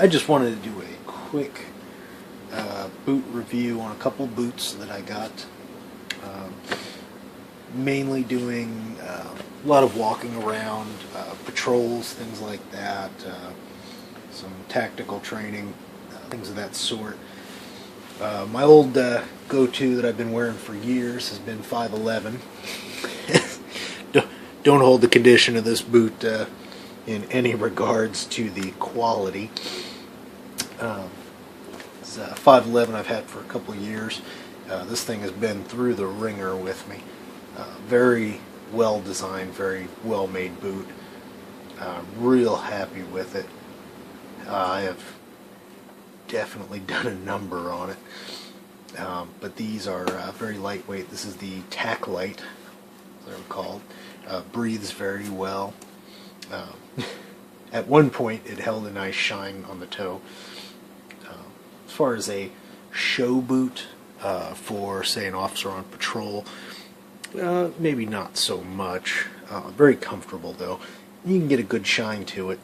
I just wanted to do a quick boot review on a couple boots that I got. Mainly doing a lot of walking around, patrols, things like that, some tactical training, things of that sort. My old go-to that I've been wearing for years has been 511. Don't hold the condition of this boot in any regards to the quality. It's 511 I've had for a couple of years. This thing has been through the ringer with me. Very well designed, very well made boot. Real happy with it. I have definitely done a number on it. But these are very lightweight. This is the Tack Light, they're called. Breathes very well. At one point it held a nice shine on the toe. As far as a show boot for, say, an officer on patrol, maybe not so much. Very comfortable though. You can get a good shine to it.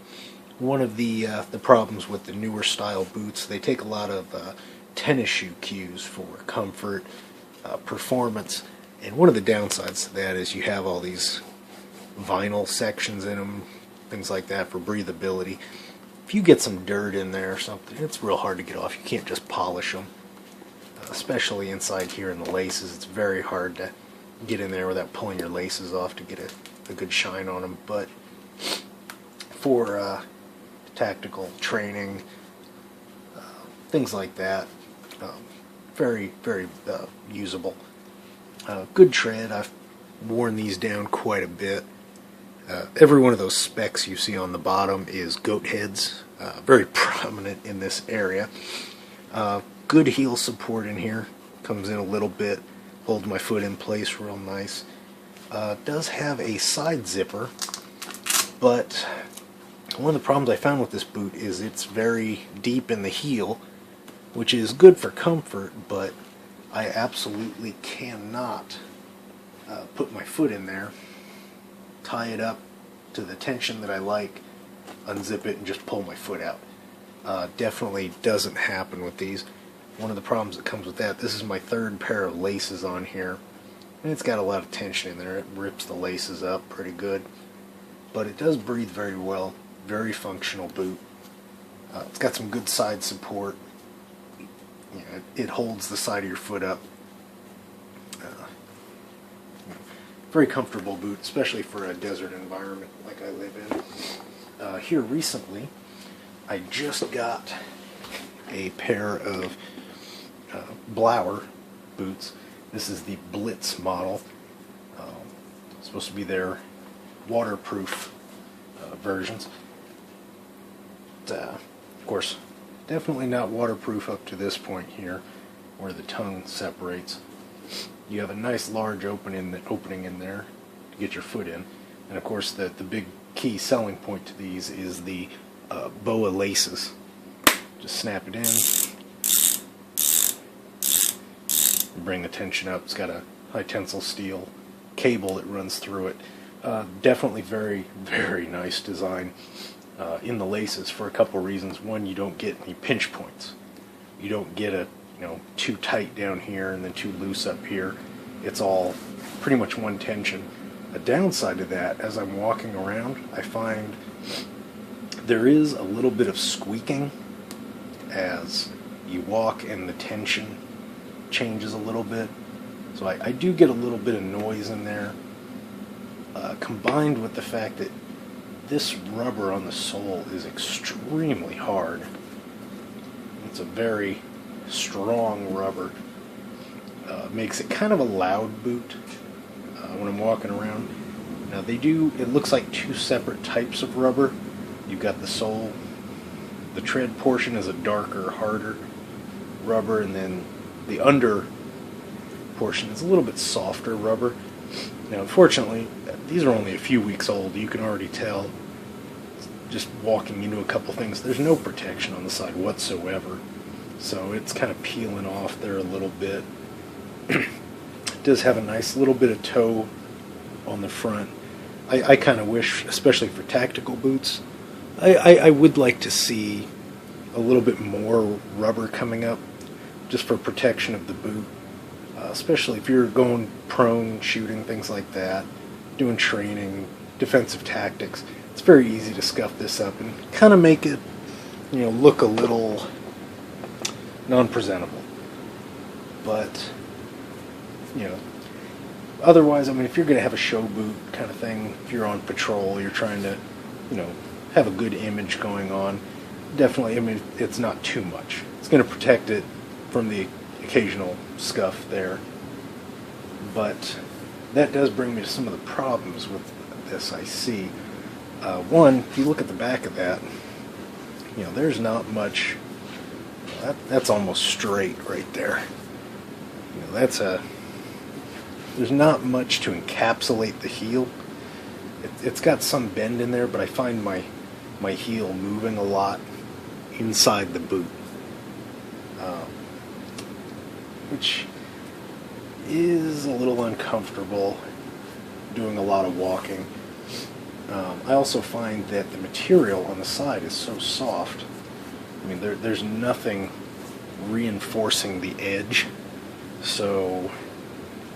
One of the problems with the newer style boots, they take a lot of tennis shoe cues for comfort, performance, and one of the downsides to that is you have all these vinyl sections in them, things like that for breathability. If you get some dirt in there or something, it's real hard to get off. You can't just polish them, especially inside here in the laces. It's very hard to get in there without pulling your laces off to get a good shine on them. But for tactical training, things like that, very, very usable. Good tread. I've worn these down quite a bit. Every one of those specks you see on the bottom is goat heads, very prominent in this area. Good heel support in here, comes in a little bit, holds my foot in place real nice. Does have a side zipper, but one of the problems I found with this boot is it's very deep in the heel, which is good for comfort, but I absolutely cannot put my foot in there, tie it up to the tension that I like, unzip it, and just pull my foot out. Definitely doesn't happen with these. One of the problems that comes with that, this is my third pair of laces on here, and it's got a lot of tension in there. It rips the laces up pretty good, but it does breathe very well. Very functional boot. It's got some good side support. You know, it holds the side of your foot up. Very comfortable boot, especially for a desert environment like I live in. Here recently, I just got a pair of Blauer boots. This is the Blitz model. It's supposed to be their waterproof versions. Of course, definitely not waterproof up to this point here, where the tongue separates. You have a nice large opening in there to get your foot in, and of course the big key selling point to these is the boa laces. Just snap it in, bring the tension up. It's got a high tensile steel cable that runs through it. Definitely very, very nice design in the laces for a couple of reasons. One, you don't get any pinch points. You don't get a too tight down here and then too loose up here. It's all pretty much one tension. A downside to that, as I'm walking around, I find there is a little bit of squeaking as you walk and the tension changes a little bit. So I do get a little bit of noise in there, combined with the fact that this rubber on the sole is extremely hard. It's a very strong rubber. Makes it kind of a loud boot when I'm walking around. Now it looks like two separate types of rubber. You've got the sole, the tread portion is a darker, harder rubber, and then the under portion is a little bit softer rubber. Now unfortunately, these are only a few weeks old. You can already tell, just walking into a couple things, there's no protection on the side whatsoever. So it's kind of peeling off there a little bit. It does have a nice little bit of toe on the front. I kind of wish, especially for tactical boots, I would like to see a little bit more rubber coming up just for protection of the boot, especially if you're going prone, shooting, things like that, doing training, defensive tactics. It's very easy to scuff this up and kind of make it, look a little non-presentable. But, otherwise, I mean, if you're going to have a show boot kind of thing, if you're on patrol, you're trying to, have a good image going on, definitely, I mean, it's not too much. It's going to protect it from the occasional scuff there. But that does bring me to some of the problems with this I see. One, if you look at the back of that, there's not much. That's almost straight right there. There's not much to encapsulate the heel. It's got some bend in there, but I find my heel moving a lot inside the boot, which is a little uncomfortable doing a lot of walking. I also find that the material on the side is so soft. I mean, there's nothing reinforcing the edge. So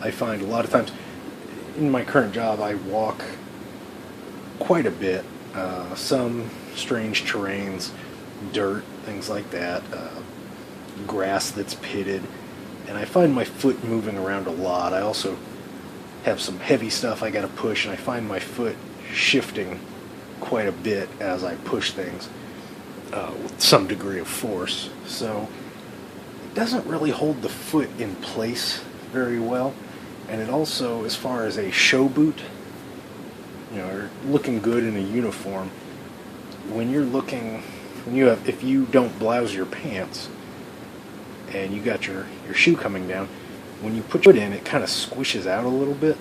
I find a lot of times in my current job I walk quite a bit. Some strange terrains, dirt, things like that, grass that's pitted, and I find my foot moving around a lot. I also have some heavy stuff I got to push, and I find my foot shifting quite a bit as I push things with some degree of force. So it doesn't really hold the foot in place very well, and it also, as far as a show boot, or looking good in a uniform, if you don't blouse your pants and you got your shoe coming down, when you put your foot in, it kind of squishes out a little bit,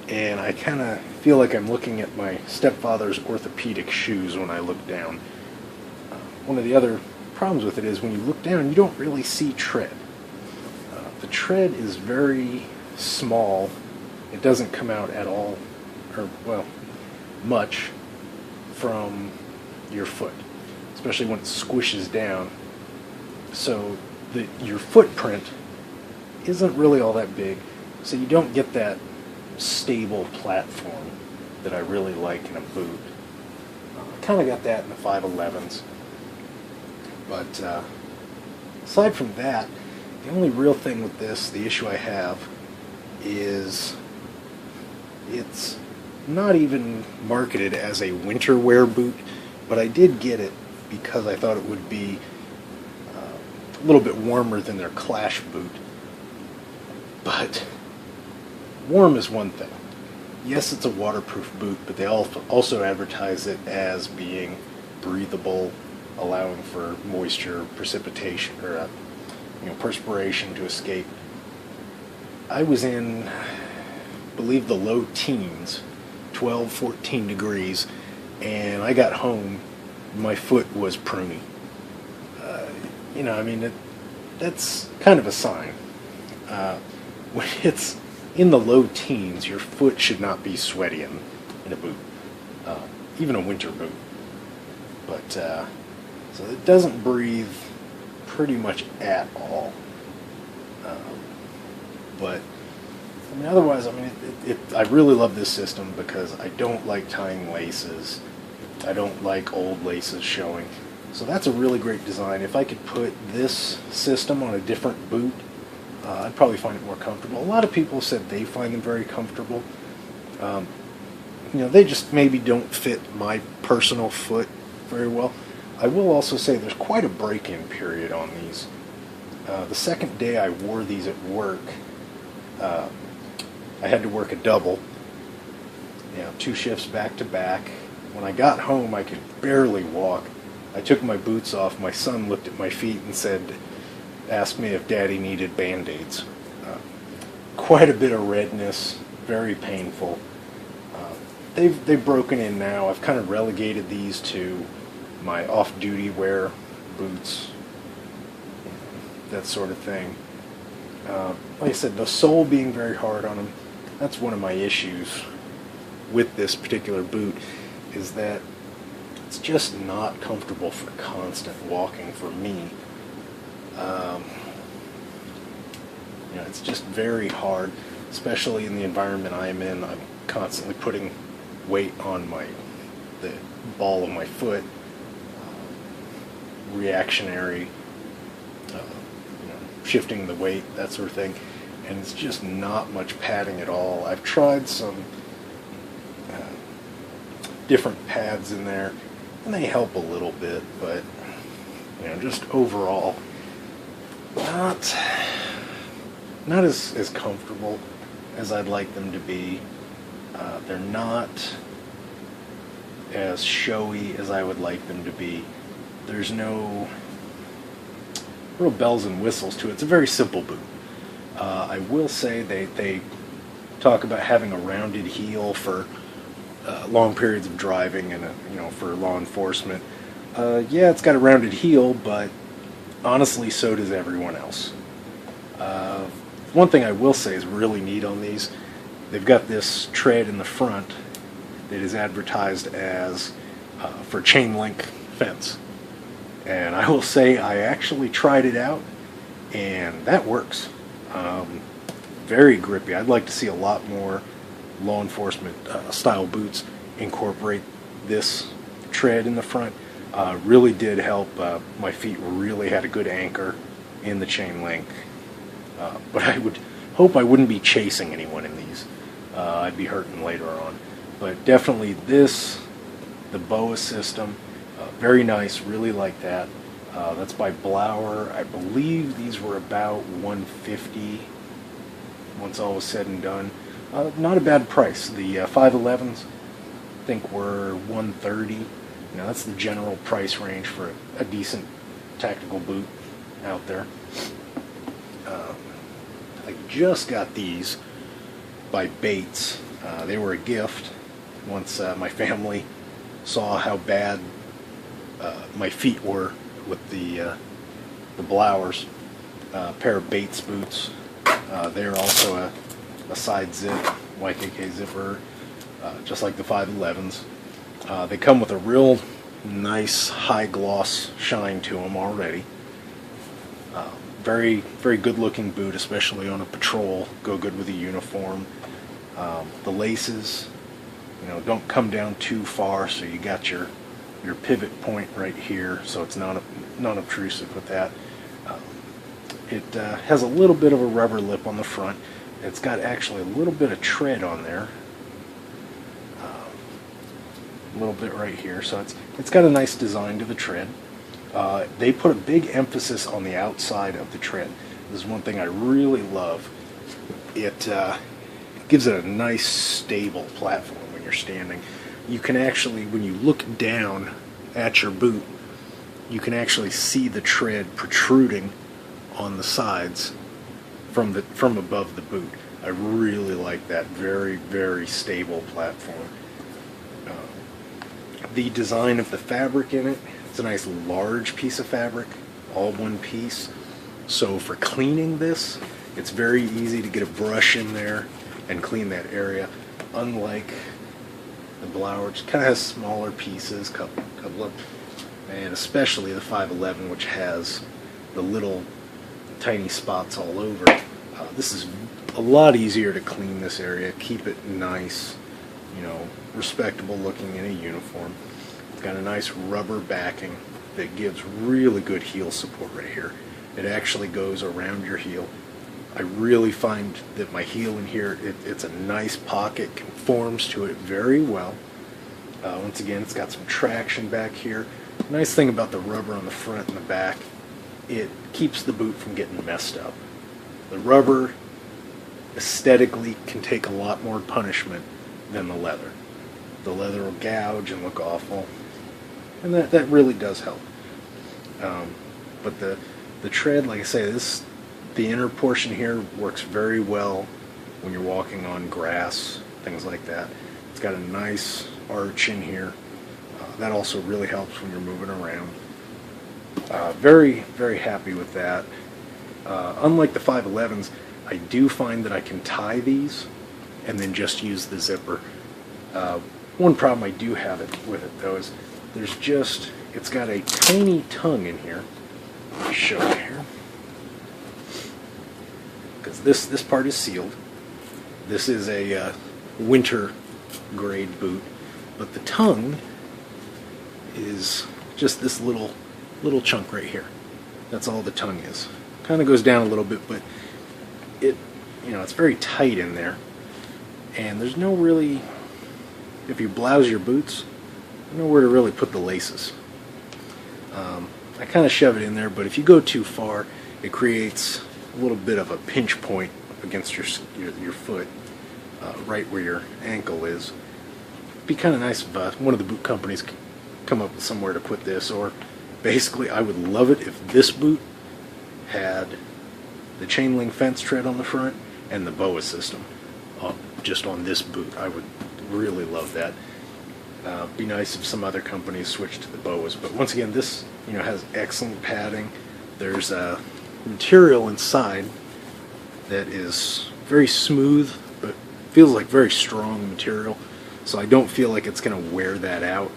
and I kind of feel like I'm looking at my stepfather's orthopedic shoes when I look down. One of the other problems with it is when you look down, you don't really see tread. The tread is very small. It doesn't come out at all, much from your foot, especially when it squishes down. So your footprint isn't really all that big, so you don't get that stable platform that I really like in a boot. I kind of got that in the 511s. But aside from that, the only real thing with this, the issue I have, is it's not even marketed as a winter wear boot, but I did get it because I thought it would be a little bit warmer than their Clash boot. But warm is one thing. Yes, it's a waterproof boot, but they also advertise it as being breathable, allowing for moisture, precipitation, or perspiration to escape. I was in, I believe, the low teens, 12, 14 degrees, and I got home, my foot was pruny. That's kind of a sign. When it's in the low teens, your foot should not be sweaty in a boot, even a winter boot. But, so it doesn't breathe pretty much at all. But otherwise, I really love this system because I don't like tying laces. I don't like old laces showing. So that's a really great design. If I could put this system on a different boot, I'd probably find it more comfortable. A lot of people said they find them very comfortable. They just maybe don't fit my personal foot very well. I will also say there's quite a break-in period on these. The second day I wore these at work, I had to work a double, 2 shifts back to back. When I got home, I could barely walk. I took my boots off. My son looked at my feet and asked me if Daddy needed Band-Aids. Quite a bit of redness, very painful. They've broken in now. I've kind of relegated these to my off-duty wear boots, that sort of thing. Like I said, the sole being very hard on them, that's one of my issues with this particular boot, is that it's it's just not comfortable for constant walking for me. You know, it's just very hard, especially in the environment I'm in. I'm constantly putting weight on the ball of my foot, reactionary, you know, shifting the weight, that sort of thing, and it's just not much padding at all. I've tried some different pads in there, and they help a little bit, but you know, just overall, not as comfortable as I'd like them to be. They're not as showy as I would like them to be. There's no real bells and whistles to it. It's a very simple boot. I will say they talk about having a rounded heel for long periods of driving and you know, for law enforcement. Yeah, it's got a rounded heel, but honestly, so does everyone else. One thing I will say is really neat on these, they've got this tread in the front that is advertised as for chain link fence. And I will say I actually tried it out, and that works. Very grippy. I'd like to see a lot more law enforcement style boots incorporate this tread in the front. Really did help. My feet really had a good anchor in the chain link. But I would hope I wouldn't be chasing anyone in these. I'd be hurting later on. But definitely this, the BOA system, very nice, really like that. That's by Blauer. I believe these were about $150 once all was said and done. Not a bad price. The 511s I think were $130. You know, that's the general price range for a decent tactical boot out there. I just got these by Bates. They were a gift once my family saw how bad my feet were with the Blauers. Pair of Bates boots. They're also a side zip, YKK zipper, just like the 511s. They come with a real nice high gloss shine to them already. Very, very good looking boot, especially on a patrol. Go good with a uniform. The laces, you know, don't come down too far, so you got your pivot point right here, so it's not obtrusive with that. It has a little bit of a rubber lip on the front. It's got actually a little bit of tread on there, a little bit right here, so it's got a nice design to the tread. They put a big emphasis on the outside of the tread. This is one thing I really love. It gives it a nice stable platform when you're standing. You can actually, when you look down at your boot, you can actually see the tread protruding on the sides from above the boot. I really like that. Very, very stable platform. The design of the fabric in it, it's a nice large piece of fabric, all one piece. So for cleaning this, it's very easy to get a brush in there and clean that area. Unlike the Blauer, which kind of has smaller pieces, couple of, and especially the 511, which has the little tiny spots all over. This is a lot easier to clean this area, keep it nice, you know, respectable looking in a uniform. It's got a nice rubber backing that gives really good heel support right here. It actually goes around your heel. I really find that my heel in here, it's a nice pocket, conforms to it very well. Once again, it's got some traction back here. Nice thing about the rubber on the front and the back, it keeps the boot from getting messed up. The rubber aesthetically can take a lot more punishment than the leather. The leather will gouge and look awful, and that really does help. But the tread, like I say, the inner portion here works very well when you're walking on grass, things like that. It's got a nice arch in here. That also really helps when you're moving around. Very, very happy with that. Unlike the 511s, I do find that I can tie these and then just use the zipper. One problem I do have with it though is it's got a tiny tongue in here. I'll show you here. Because this part is sealed. This is a winter grade boot, but the tongue is just this little chunk right here. That's all the tongue is. Kind of goes down a little bit, but it's very tight in there. And there's no really, if you blouse your boots, nowhere to really put the laces. I kind of shove it in there, but if you go too far, it creates a little bit of a pinch point against your foot, right where your ankle is. It'd be kind of nice if one of the boot companies could come up with somewhere to put this, or basically I would love it if this boot had the chain link fence tread on the front and the BOA system just on this boot. I would really love that. Be nice if some other companies switched to the BOAs, but once again, this has excellent padding. There's material inside that is very smooth, but feels like very strong material, so I don't feel like it's going to wear that out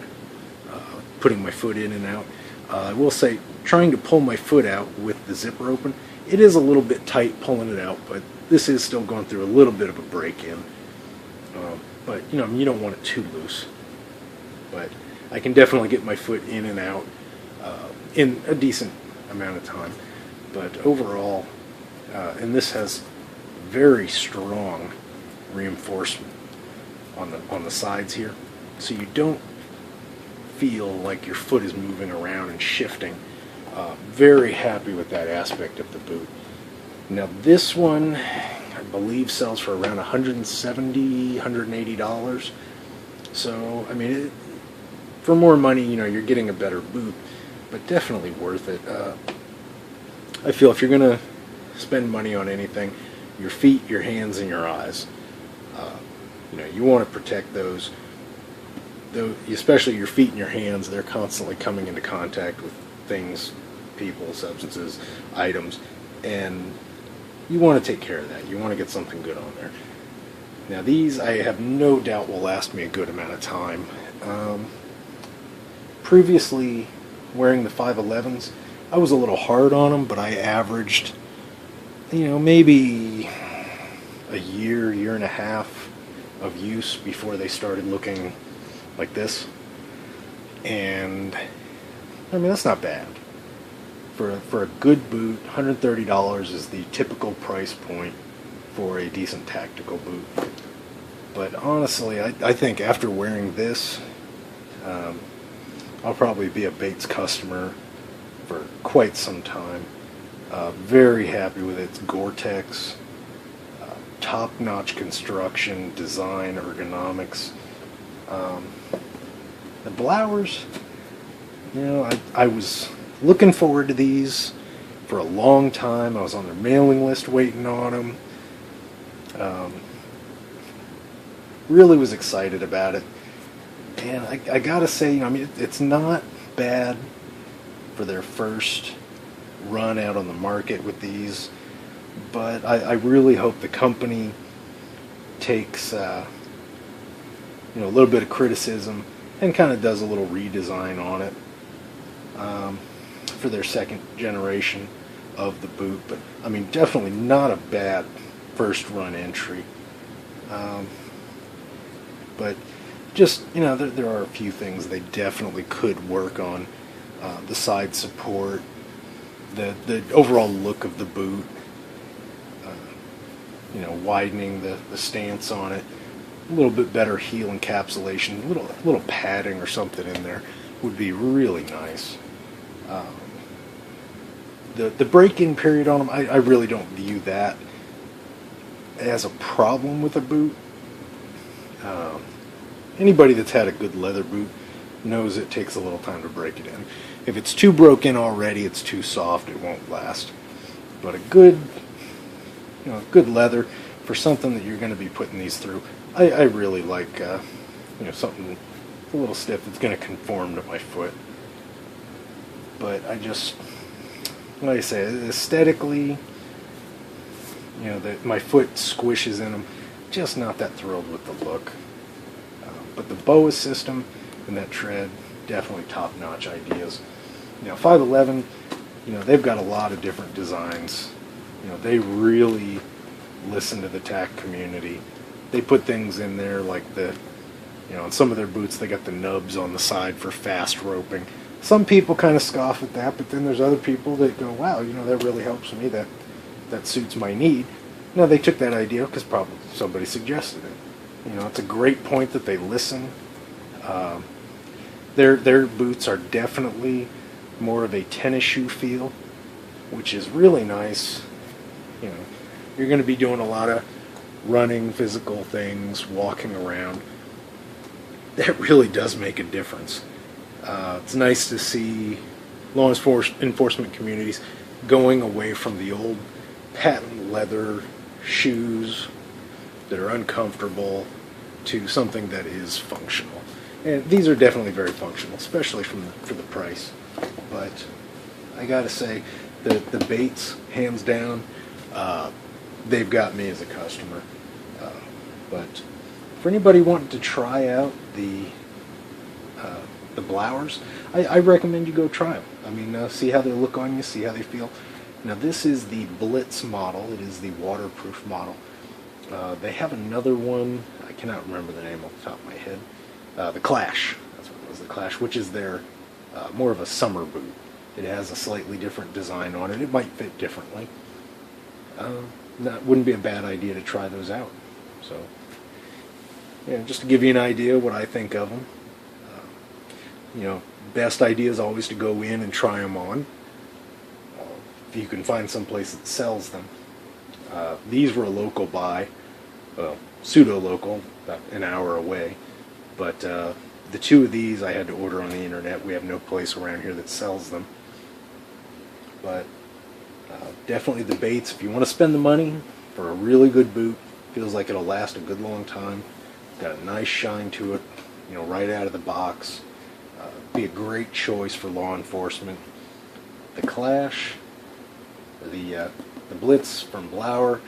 putting my foot in and out. I will say, trying to pull my foot out with the zipper open, it is a little bit tight pulling it out, but this is still going through a little bit of a break-in. But you don't want it too loose. But I can definitely get my foot in and out in a decent amount of time. But overall, and this has very strong reinforcement on the sides here, so you don't feel like your foot is moving around and shifting. Very happy with that aspect of the boot. Now this one, I believe, sells for around $170, $180. So I mean, for more money, you're getting a better boot, but definitely worth it. I feel if you're gonna spend money on anything, your feet, your hands, and your eyes, you want to protect those. Though, especially your feet and your hands, they're constantly coming into contact with things, people, substances, items, and you want to take care of that. You want to get something good on there. Now these, I have no doubt, will last me a good amount of time. Previously, wearing the 511s, I was a little hard on them, but I averaged, maybe a year and a half of use before they started looking like this. And I mean, that's not bad. For a good boot, $130 is the typical price point for a decent tactical boot. But honestly, I think after wearing this, I'll probably be a Bates customer for quite some time. Very happy with it. It's Gore-Tex, top-notch construction, design, ergonomics. The Blauers, I was looking forward to these for a long time. I was on their mailing list waiting on them. Really was excited about it. And I gotta say, it's not bad for their first run out on the market with these, but I really hope the company takes a little bit of criticism and kind of does a little redesign on it for their second generation of the boot. But I mean, definitely not a bad first run entry. But just, there are a few things they definitely could work on. The side support, the overall look of the boot, widening the stance on it, a little bit better heel encapsulation, a little padding or something in there would be really nice. The break-in period on them, I really don't view that as a problem with a boot. Anybody that's had a good leather boot knows it takes a little time to break it in. If it's too broken already, it's too soft, it won't last. But a good leather for something that you're going to be putting these through, I really like something a little stiff that's going to conform to my foot. But I just, like I say, aesthetically, my foot squishes in them. Just not that thrilled with the look. But the BOA system and that tread, definitely top-notch ideas. 511, they've got a lot of different designs. They really listen to the tack community. They put things in there like on some of their boots, they got the nubs on the side for fast roping. Some people kind of scoff at that, but then there's other people that go, wow, that really helps me. That suits my need. Now, they took that idea because probably somebody suggested it. It's a great point that they listen. Their boots are definitely more of a tennis shoe feel, which is really nice. You're going to be doing a lot of running, physical things, walking around. That really does make a difference. It's nice to see law enforcement communities going away from the old patent leather shoes that are uncomfortable to something that is functional. And these are definitely very functional, especially for the price. But I gotta say, the Bates, hands down, they've got me as a customer. But for anybody wanting to try out the Blauers, I recommend you go try them. I mean, see how they look on you, see how they feel. Now, this is the Blitz model. It is the waterproof model. They have another one. I cannot remember the name off the top of my head. The Clash. That's what it was, the Clash, which is their more of a summer boot. It has a slightly different design on it. It might fit differently. That wouldn't be a bad idea to try those out. So, yeah, just to give you an idea what I think of them. Best idea is always to go in and try them on. If you can find some place that sells them. These were a local buy, pseudo-local, about an hour away. But the two of these I had to order on the internet. We have no place around here that sells them. But definitely the Bates, if you want to spend the money for a really good boot, feels like it'll last a good long time. Got a nice shine to it, right out of the box. Be a great choice for law enforcement. The Clash, the Blitz from Blauer,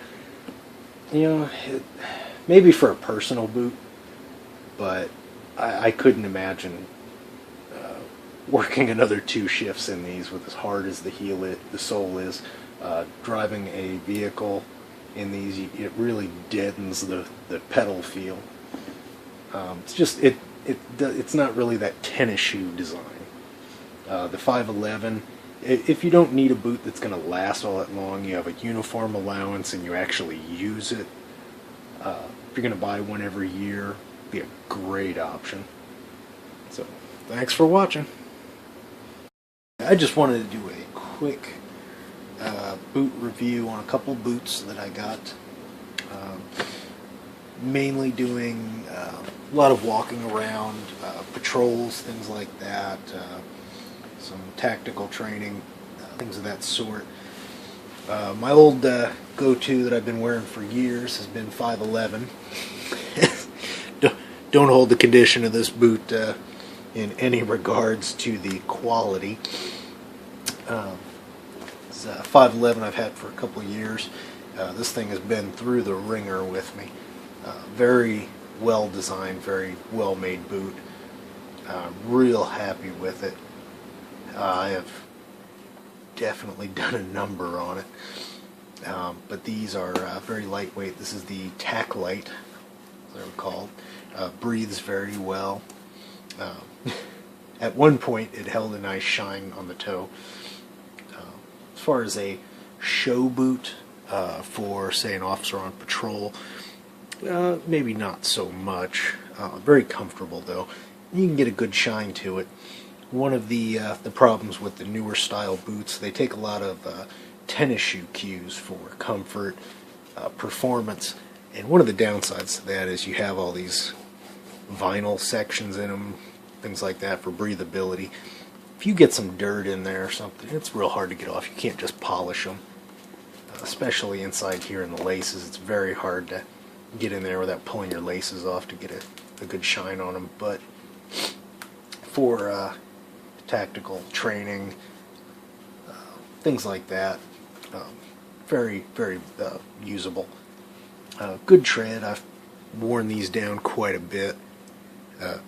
maybe for a personal boot, but I couldn't imagine working another 2 shifts in these with as hard as the sole is. Driving a vehicle in these, it really deadens the pedal feel. It's just it's not really that tennis shoe design. The 511, if you don't need a boot that's going to last all that long, you have a uniform allowance and you actually use it, if you're going to buy one every year, it'd be a great option. So, thanks for watching. I just wanted to do a quick boot review on a couple boots that I got. Mainly doing a lot of walking around, patrols, things like that, some tactical training, things of that sort. My old go-to that I've been wearing for years has been 511. Don't hold the condition of this boot in any regards to the quality. It's 511 I've had for a couple of years. This thing has been through the ringer with me. Very well designed, very well made boot. Real happy with it. I have definitely done a number on it. But these are very lightweight. This is the Tack Light, as they're called. Breathes very well. At one point it held a nice shine on the toe. As far as a show boot for, say, an officer on patrol, maybe not so much. Very comfortable though. You can get a good shine to it. One of the problems with the newer style boots, they take a lot of tennis shoe cues for comfort, performance, and one of the downsides to that is you have all these vinyl sections in them, things like that for breathability. If you get some dirt in there or something, it's real hard to get off. You can't just polish them, especially inside here in the laces. It's very hard to get in there without pulling your laces off to get a good shine on them. But for tactical training, things like that, very, very usable. Good tread. I've worn these down quite a bit.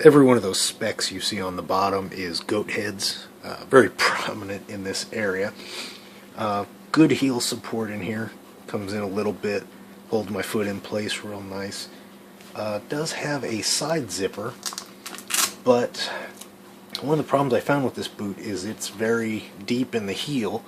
Every one of those specks you see on the bottom is goat heads, very prominent in this area. Good heel support in here, comes in a little bit, holds my foot in place real nice. Does have a side zipper, but one of the problems I found with this boot is it's very deep in the heel,